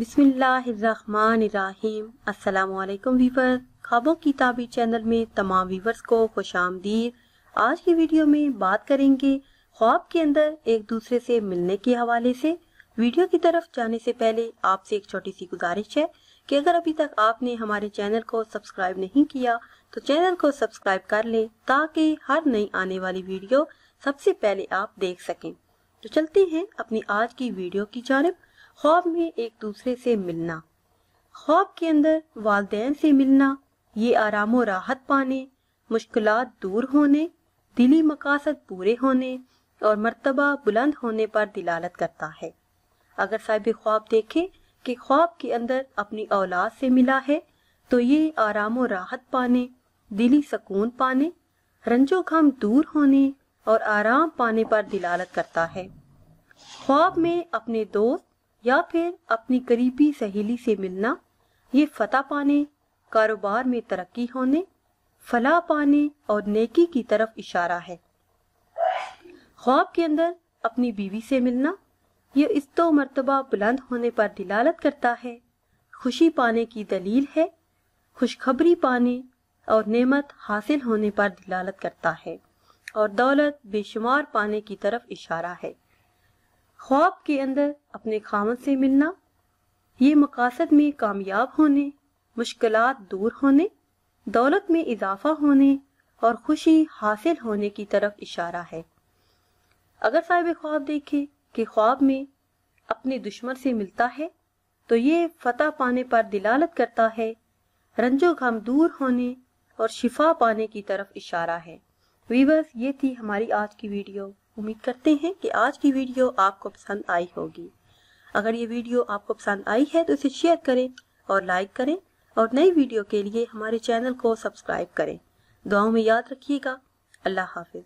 बिस्मिल्लाहिर्रहमानिर्रहीम। अस्सलाम वालेकुम वीवर। ख्वाबों की ताबीर चैनल में तमाम वीवर्स को खुश आमदीद। आज की वीडियो में बात करेंगे ख्वाब के अंदर एक दूसरे से मिलने के हवाले से। वीडियो की तरफ जाने से पहले आपसे एक छोटी सी गुजारिश है कि अगर अभी तक आपने हमारे चैनल को सब्सक्राइब नहीं किया तो चैनल को सब्सक्राइब कर लें ताकि हर नई आने वाली वीडियो सबसे पहले आप देख सकें। तो चलते हैं अपनी आज की वीडियो की जानिब। ख्वाब में एक दूसरे से मिलना। ख्वाब के अंदर वालिदैन से मिलना ये आराम और राहत पाने, मुश्किलात दूर होने, दिली मकासद पूरे होने और मर्तबा बुलंद होने पर दिलालत करता है। अगर साहिब ख्वाब देखे कि ख्वाब के अंदर अपनी औलाद से मिला है तो ये आराम और राहत पाने, दिली सुकून पाने, रंजो गम दूर होने और आराम पाने पर दिलालत करता है। ख्वाब में अपने दोस्त या फिर अपनी करीबी सहेली से मिलना ये फतह पाने, कारोबार में तरक्की होने, फलाह पाने और नेकी की तरफ इशारा है। ख्वाब के अंदर अपनी बीवी से मिलना ये इस्तो मर्तबा बुलंद होने पर दिलालत करता है, खुशी पाने की दलील है, खुशखबरी पाने और नेमत हासिल होने पर दिलालत करता है और दौलत बेशुमार पाने की तरफ इशारा है। ख्वाब के अंदर अपने खामद से मिलना ये मकासद में कामयाब होने, मुश्किलात दूर होने, दौलत में इजाफा होने और खुशी हासिल होने की तरफ इशारा है। अगर साहिब ख्वाब देखे कि ख्वाब में अपने दुश्मन से मिलता है तो ये फतह पाने पर दिलालत करता है, रंजो गम दूर होने और शिफा पाने की तरफ इशारा है। वीवर्स, ये थी हमारी आज की वीडियो। उम्मीद करते हैं कि आज की वीडियो आपको पसंद आई होगी। अगर ये वीडियो आपको पसंद आई है तो इसे शेयर करें और लाइक करें और नई वीडियो के लिए हमारे चैनल को सब्सक्राइब करें। दुआओं में याद रखिएगा। अल्लाह हाफिज।